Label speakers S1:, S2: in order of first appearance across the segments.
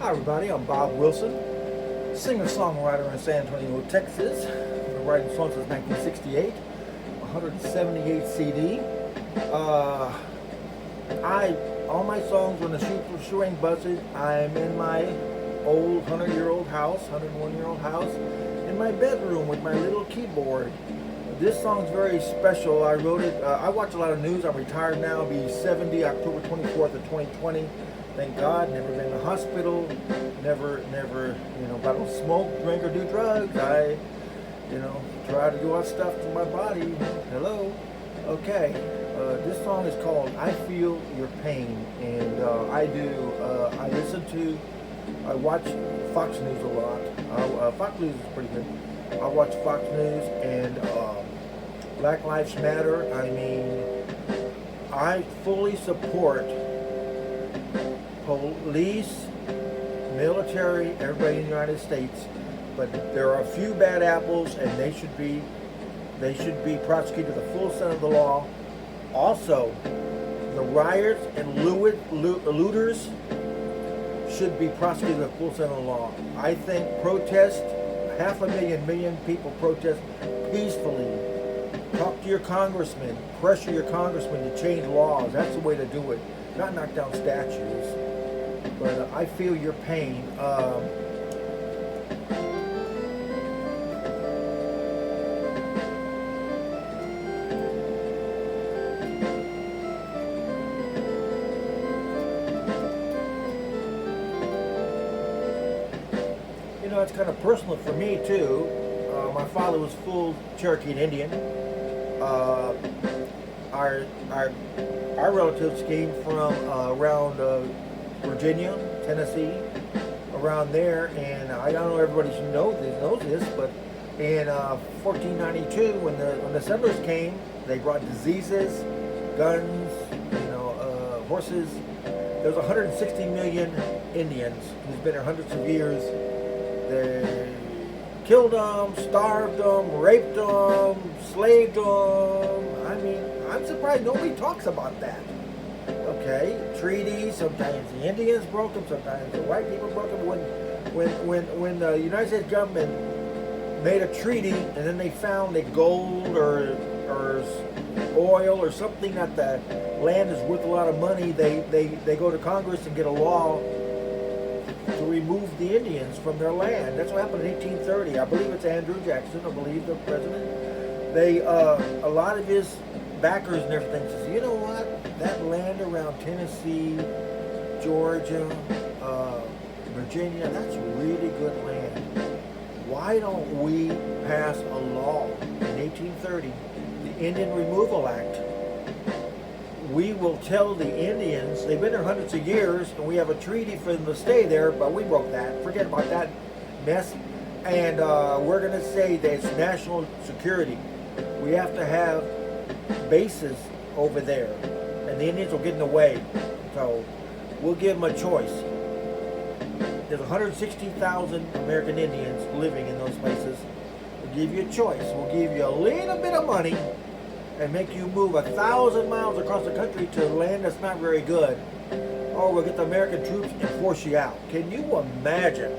S1: Hi everybody, I'm Bob Wilson, singer-songwriter in San Antonio, Texas. I've been writing songs since 1968, 178 CD. All my songs, when the shoe ring buzzes, I'm in my old 100-year-old house, 101-year-old house, in my bedroom with my little keyboard. This song's very special. I wrote it, I watch a lot of news. I'm retired now, I'll be 70 October 24th of 2020. Thank God, never been in the hospital, never, I don't smoke, drink, or do drugs. I, try to do all that stuff to my body. Hello? Okay, this song is called I Feel Your Pain, and I watch Fox News a lot. Fox News is pretty good. I watch Fox News and Black Lives Matter. I mean, I fully support police, military, everybody in the United States, but there are a few bad apples, and they should be prosecuted to the full extent of the law. Also, the riots and looters should be prosecuted to the full extent of the law. I think protest, 500,000 people protest peacefully. Talk to your congressman, pressure your congressman to change laws. That's the way to do it, not knock down statues. But I feel your pain. It's kind of personal for me too. My father was full Cherokee and Indian. Our relatives came from around Virginia, Tennessee, around there, and I don't know everybody should knows this, but in 1492, when the settlers came, they brought diseases, guns, horses. There was 160 million Indians who's been here hundreds of years. They killed them, starved them, raped them, slaved them. I mean, I'm surprised nobody talks about that. Okay, treaties, sometimes the Indians broke them, sometimes the white people broke them. When the United States government made a treaty and then they found that gold or oil or something that the land is worth a lot of money, they go to Congress and get a law to remove the Indians from their land. That's what happened in 1830. I believe it's Andrew Jackson, I believe the president. A lot of his backers and everything says, you know what? That land around Tennessee, Georgia, Virginia, that's really good land. Why don't we pass a law in 1830, the Indian Removal Act? We will tell the Indians, they've been there hundreds of years, and we have a treaty for them to stay there, but we broke that. Forget about that mess. And we're going to say that it's national security. We have to have bases over there, and the Indians will get in the way. So we'll give them a choice. There's 160,000 American Indians living in those places. We'll give you a choice. We'll give you a little bit of money and make you move 1,000 miles across the country to land that's not very good, or we'll get the American troops and force you out. Can you imagine?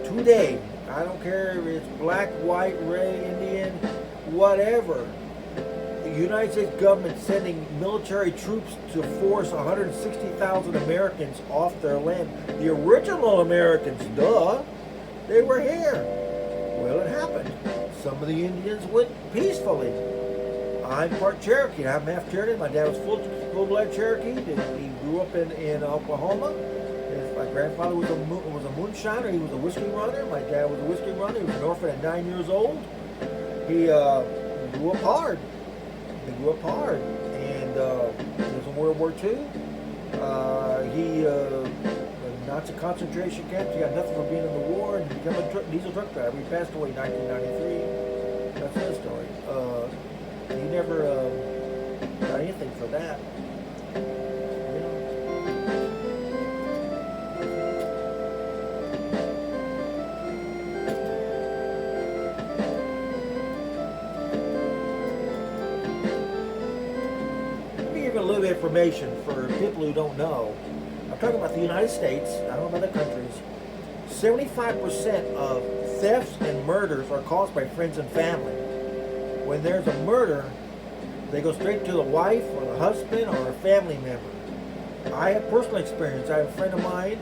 S1: Today, I don't care if it's black, white, red, Indian, whatever, the United States government sending military troops to force 160,000 Americans off their land. The original Americans, duh, they were here. Well, it happened. Some of the Indians went peacefully. I'm part Cherokee. I'm half Cherokee. My dad was full-blood Cherokee. He grew up in Oklahoma. My grandfather was a moonshiner. He was a whiskey runner. My dad was a whiskey runner. He was an orphan at 9 years old. He grew up hard. And he was in World War II. Nazi concentration camps. He got nothing for being in the war and became a diesel truck driver. He passed away in 1993. That's his story. He never got anything for that. Let me give you a little information for people who don't know I'm talking about the United States, I don't know about other countries, 75% of thefts and murders are caused by friends and family. When there's a murder, they go straight to the wife or the husband or a family member. I have personal experience. I have a friend of mine,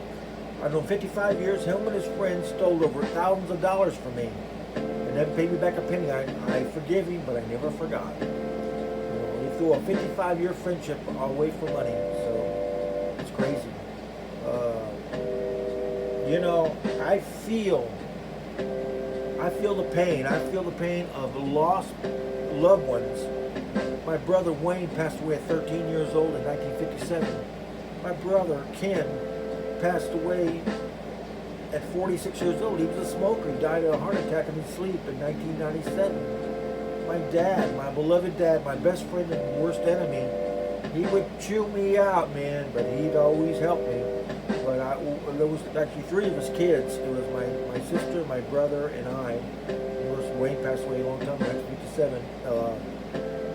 S1: I've known 55 years, him and his friends stole over thousands of dollars from me and never paid me back a penny. I forgive him, but I never forgot. He threw a 55-year friendship away for money, so it's crazy. I feel the pain. I feel the pain of lost loved ones. My brother Wayne passed away at 13 years old in 1957. My brother Ken passed away at 46 years old. He was a smoker. He died of a heart attack in his sleep in 1997. My dad, my beloved dad, my best friend and worst enemy, he would chew me out, man, but he'd always help me. But there was actually three of us kids. It was my sister, my brother, and I. Of course, Wayne passed away a long time, 1957.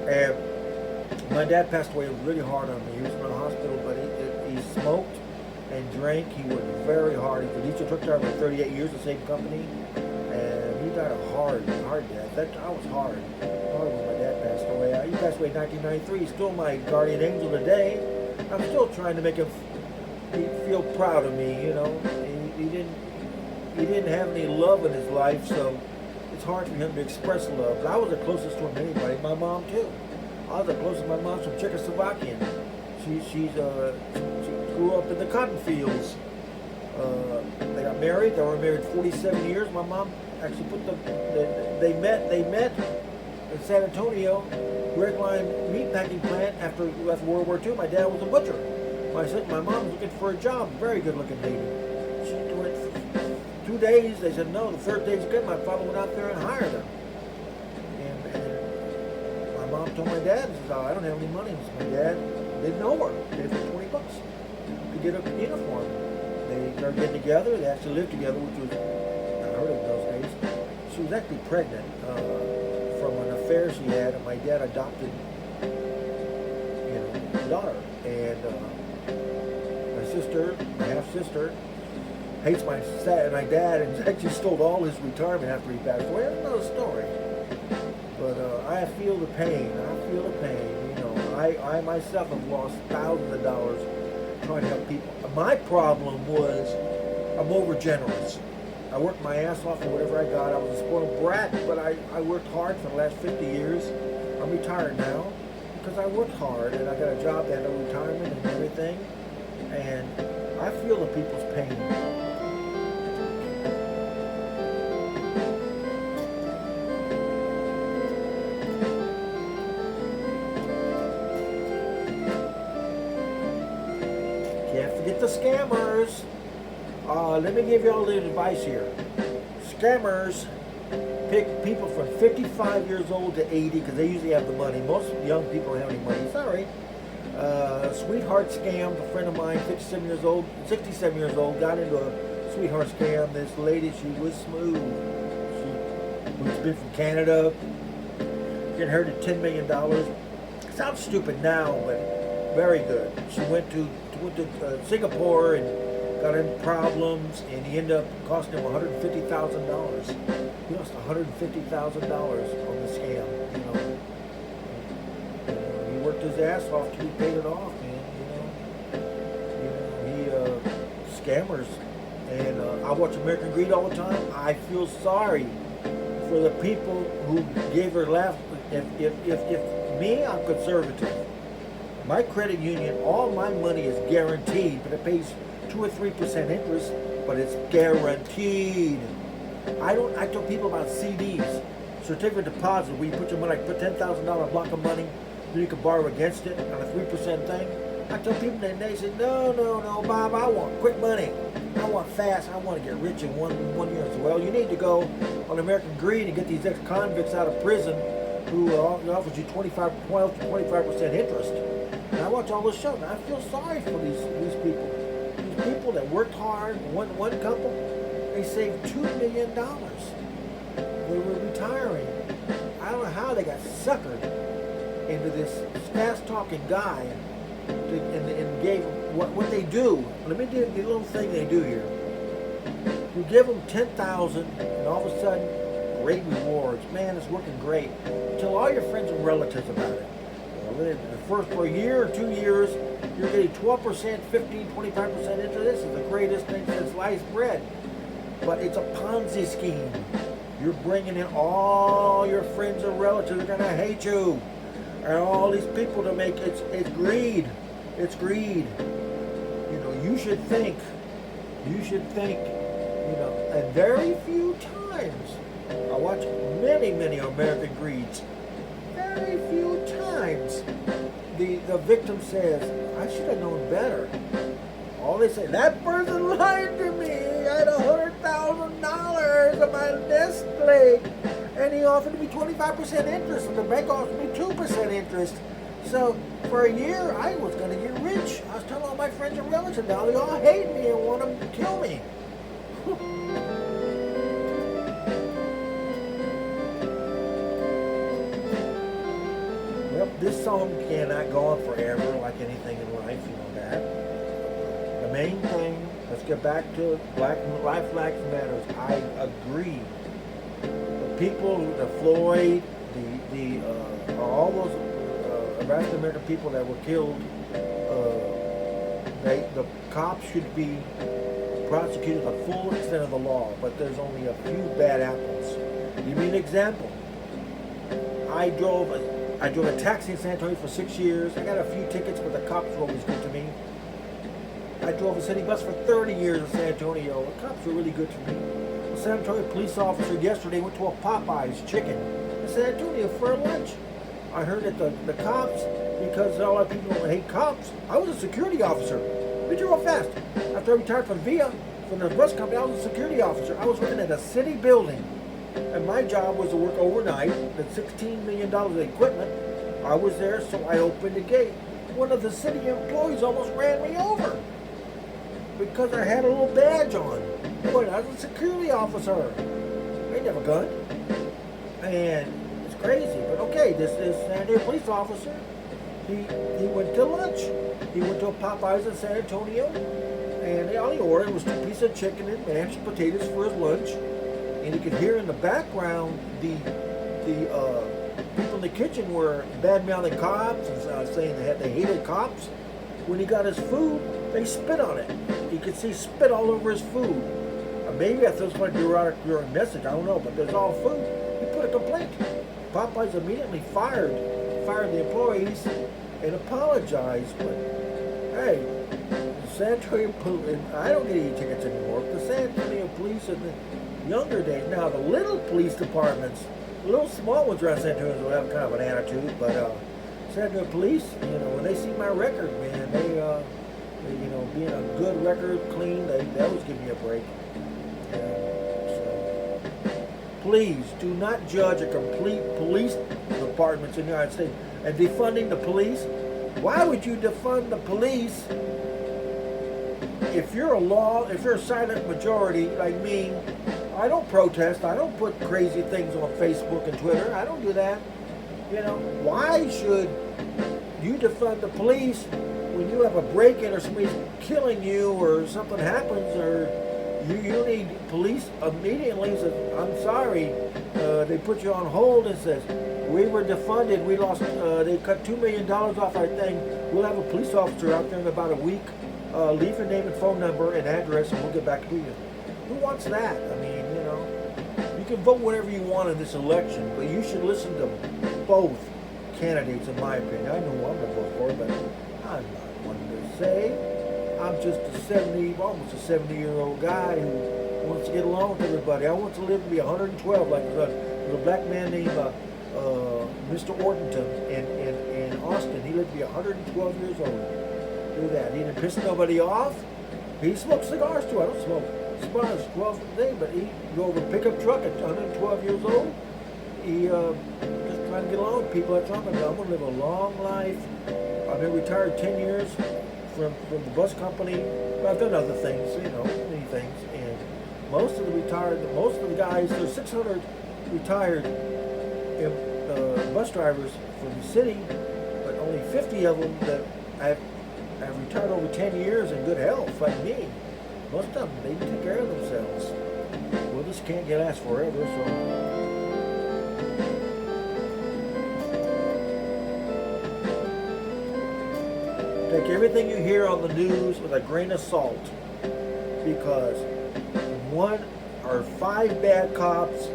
S1: And my dad passed away really hard on me. He was in the hospital, but he smoked and drank. He worked very hard. He was a diesel truck driver for 38 years, the same company. And he died a hard death. I was hard when my dad passed away. He passed away in 1993. He's still my guardian angel today. I'm still trying to make him feel proud of me. He didn't have any love in his life, so it's hard for him to express love. But I was the closest to him than anybody. My mom too. I was the closest. My mom's from Czechoslovakia. She grew up in the cotton fields. They got married. They were married 47 years. My mom actually they met in San Antonio, Greg Line meatpacking plant after World War II. My dad was a butcher. My mom was looking for a job. Very good looking lady. She went 2 days. They said no. The third day's good. My father went out there and hired her. And my mom told my dad, she says, "Oh, I don't have any money." So my dad didn't know her. Paid for $20 to get a uniform. They started getting together. They actually lived together, which was unheard of in those days. She was actually pregnant from an affair she had, and my dad adopted, a daughter. And my half-sister, hates my dad and actually stole all his retirement after he passed away. That's another story. But I feel the pain. I myself have lost thousands of dollars trying to help people. My problem was I'm overgenerous. I worked my ass off for whatever I got. I was a spoiled brat, but I worked hard for the last 50 years. I'm retired now because I worked hard and I got a job that had a retirement and everything. And I feel the people's pain. Can't forget the scammers. Let me give you all the advice here. Scammers pick people from 55 years old to 80 because they usually have the money. Most young people don't have any money. Sorry. Sweetheart scam. A friend of mine, 67 years old, got into a sweetheart scam. This lady, she was smooth. She's been from Canada. She inherited $10 million. Sounds stupid now, but very good. She went to Singapore and got in problems, and he ended up costing him $150,000. He lost $150,000 on the scam. He worked his ass off till he paid it off, man. Scammers. And I watch American Greed all the time. I feel sorry for the people who gave her laugh. If me, I'm conservative. My credit union, all my money is guaranteed, but it pays 2 or 3% interest, but it's guaranteed. I tell people about CDs, certificate deposit, where you put your money, like put $10,000 block of money, then you can borrow against it on a 3% thing. I tell people that, and they say, no, Bob, I want quick money. I want fast. I want to get rich in one year. So, well, you need to go on American Greed and get these ex-convicts out of prison who offers you 12 to 25% interest. And I watch all this show, and I feel sorry for these people. These people that worked hard, one couple, they saved $2 million. They were retiring. I don't know how they got suckered into this fast-talking guy and gave them what they do, let me do the little thing they do here. You give them 10,000, and all of a sudden, great rewards. Man, it's working great. Tell all your friends and relatives about it. For a year or 2 years, you're getting 12%, 15, 25% into this. Is the greatest thing since sliced bread. But it's a Ponzi scheme. You're bringing in all your friends and relatives are going to hate you. And all these people to make it's greed. It's greed. You know, you should think, and very few times, I watch many American greeds. Very few times the victim says, I should have known better. All they say, that person lied to me. I had $100,000 on my nest egg, and he offered me 25% interest, and the bank offered me 2% interest. So for a year, I was going to get rich. I was telling all my friends and relatives, now they all hate me and want to kill me. Well, this song cannot go on forever like anything in life, you know that. The main thing, let's get back to Black Life Matters. I agree. The people, the Floyd, all those African American people that were killed, the cops should be prosecuted to the full extent of the law, but there's only a few bad apples. Give me an example. I drove a taxi in San Antonio for 6 years. I got a few tickets, but the cops were always good to me. I drove a city bus for 30 years in San Antonio. The cops were really good to me. A San Antonio police officer yesterday went to a Popeyes chicken in San Antonio for lunch. I heard that the cops, because a lot of people hate cops, I was a security officer. Let me do real fast. After I retired from VIA, from the bus company, I was a security officer. I was working at a city building, and my job was to work overnight. The $16 million of equipment, I was there, so I opened the gate. One of the city employees almost ran me over because I had a little badge on. Boy, I was a security officer. I didn't have a gun. And it's crazy, but okay, this San Antonio police officer, he went to lunch. He went to a Popeyes in San Antonio, and all he ordered was 2 pieces of chicken and mashed potatoes for his lunch. And you could hear in the background the people in the kitchen were bad-mouthing cops and saying they hated cops. When he got his food, they spit on it. You could see spit all over his food. Maybe I thought it was like a derogatory message, I don't know, but there's all food. He put a complaint. Popeyes immediately fired the employees and apologized. But hey, the San Antonio police, I don't get any tickets anymore. The San Antonio police in the younger days, now the little police departments, the little small ones around San Antonio will have kind of an attitude, but San Antonio police, when they see my record, man, they being a good record, clean, they always give me a break. So, please do not judge a complete police departments in the United States. And defunding the police, why would you defund the police if you're a silent majority like me? I don't protest. I don't put crazy things on Facebook and Twitter. I don't do that. Why should you defund the police when you have a break-in or somebody's killing you or something happens, or you need police immediately says, I'm sorry, they put you on hold and says, we were defunded, we lost, they cut $2 million off our thing, we'll have a police officer out there in about a week, leave your name and phone number and address and we'll get back to you. Who wants that? I mean, you can vote whatever you want in this election, but you should listen to both candidates, in my opinion. I know who I'm going to vote for, but I'm not one to say. I'm just almost a 70-year-old guy who wants to get along with everybody. I want to live to be 112, like there's a black man named Mr. Ortonton in Austin. He lived to be 112 years old. Do that. He didn't piss nobody off. He smoked cigars too. I don't smoke cigars 12 a day, but he drove a pickup truck at 112 years old. He just trying to get along with people. That's what I'm going to live a long life. I've been retired 10 years from the bus company. But I've done other things, many things. And most of the guys, there's 600 retired bus drivers from the city, but only 50 of them that have retired over 10 years in good health, like me. Most of them, they take care of themselves. Well, this can't get last forever, so. Take everything you hear on the news with a grain of salt, because 1 or 5 bad cops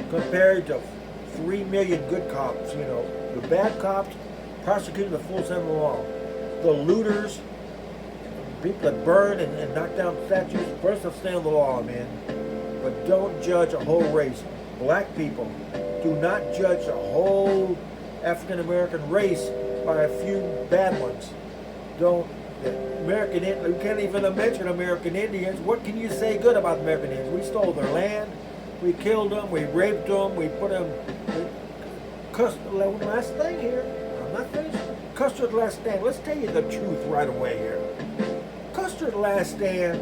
S1: compared to 3 million good cops. You know, the bad cops prosecuting the full extent of the law. The looters, people that burn and knock down statues, first of stay on the law, man. But don't judge a whole race. Black people, do not judge a whole African American race by a few bad ones. Don't. You can't even mention American Indians. What can you say good about American Indians? We stole their land, we killed them, we raped them, we put them. Last thing here, I'm not finished. Custer's last stand. Let's tell you the truth right away here. Custer's last stand.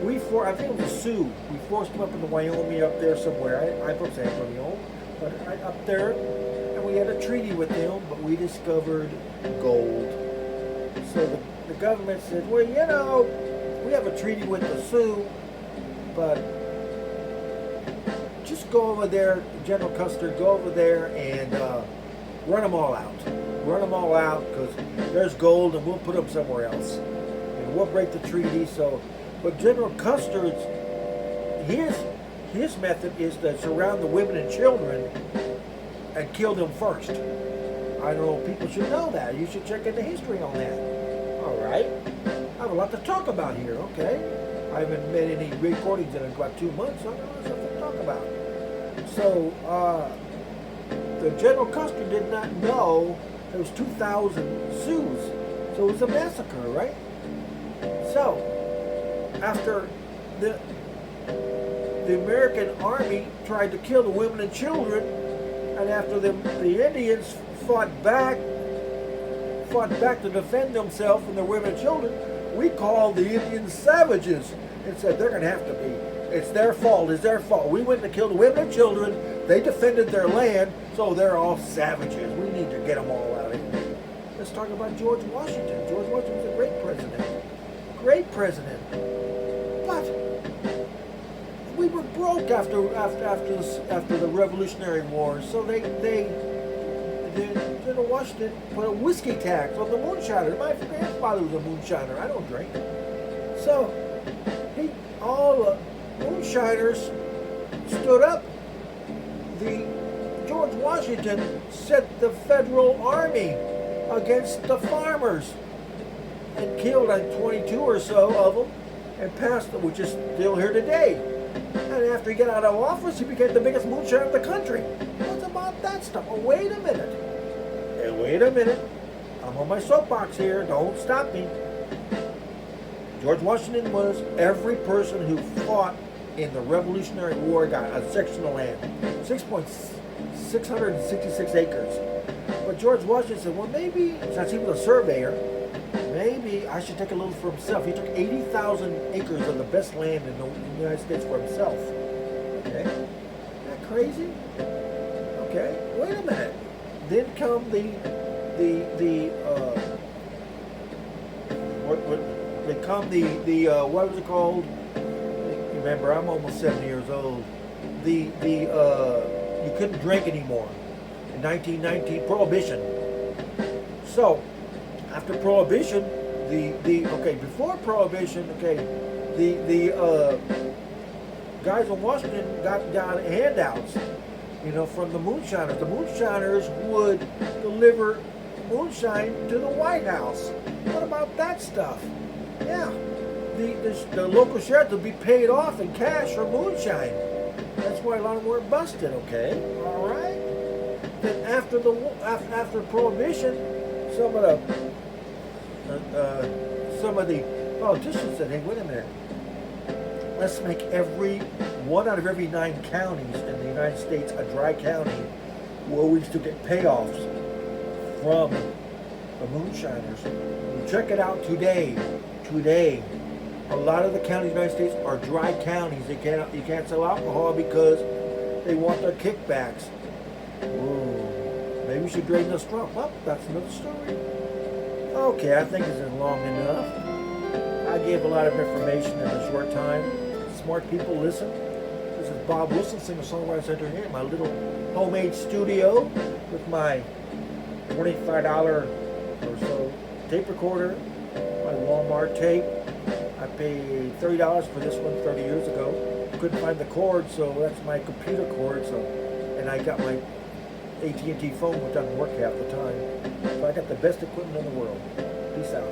S1: I think it was the Sioux. We forced them up into Wyoming, up there somewhere. I'm from San Antonio, but up there, and we had a treaty with them. But we discovered gold. So the government said, well, you know, we have a treaty with the Sioux, but just go over there, General Custer, go over there and run them all out. Run them all out, because there's gold and we'll put them somewhere else. And we'll break the treaty. So, but General Custer's, his method is to surround the women and children and kill them first. I don't know, people should know that. You should check into history on that. All right. I have a lot to talk about here, okay? I haven't made any recordings in about 2 months, so I got a lot of stuff to talk about. So, the General Custer did not know there was 2,000 Sioux. So it was a massacre, right? So, after the American army tried to kill the women and children, and after the Indians fought back to defend themselves and their women and children, we called the Indians savages and said they're going to have to be. It's their fault. It's their fault. We went to kill the women and children. They defended their land, so they're all savages. We need to get them all out of here. Let's talk about George Washington. George Washington was a great president. Great president. But we were broke after the Revolutionary War, so General Washington put a whiskey tax on the moonshiners. My grandfather was a moonshiner. I don't drink. So all the moonshiners stood up. George Washington sent the Federal Army against the farmers and killed like 22 or so of them and passed them, which is still here today. And after he got out of office, he became the biggest moonshiner in the country. What's about that stuff? Oh, wait a minute. Hey, wait a minute. I'm on my soapbox here. Don't stop me. George Washington was every person who fought in the Revolutionary War got a section of land, 666 acres. But George Washington said, well, maybe, since he was a surveyor, maybe I should take a little for himself. He took 80,000 acres of the best land in the United States for himself. Okay? Isn't that crazy? Okay, wait a minute. Then come what was it called? Remember, I'm almost 70 years old. You couldn't drink anymore. In 1919, Prohibition. So, after Prohibition, before Prohibition, the guys in Washington got handouts, from the moonshiners. The moonshiners would deliver moonshine to the White House. What about that stuff? Yeah. The local sheriff would be paid off in cash for moonshine. That's why a lot of them were busted, okay? All right? Then after Prohibition, some of the politicians said, hey, wait a minute. Let's make one out of every 9 counties in the United States a dry county where we still get payoffs from the moonshiners. Check it out today. A lot of the counties in the United States are dry counties. You can't sell alcohol because they want their kickbacks. Ooh, maybe we should drain the straw. Well, that's another story. Okay, I think this is long enough. I gave a lot of information in a short time. Smart people listen. This is Bob Wilson, singer-songwriter center here, my little homemade studio with my $25 or so tape recorder, my Walmart tape. I paid $30 for this one 30 years ago. Couldn't find the cord, so that's my computer cord. So, and I got my AT&T phone, which doesn't work half the time. So I got the best equipment in the world. Peace out.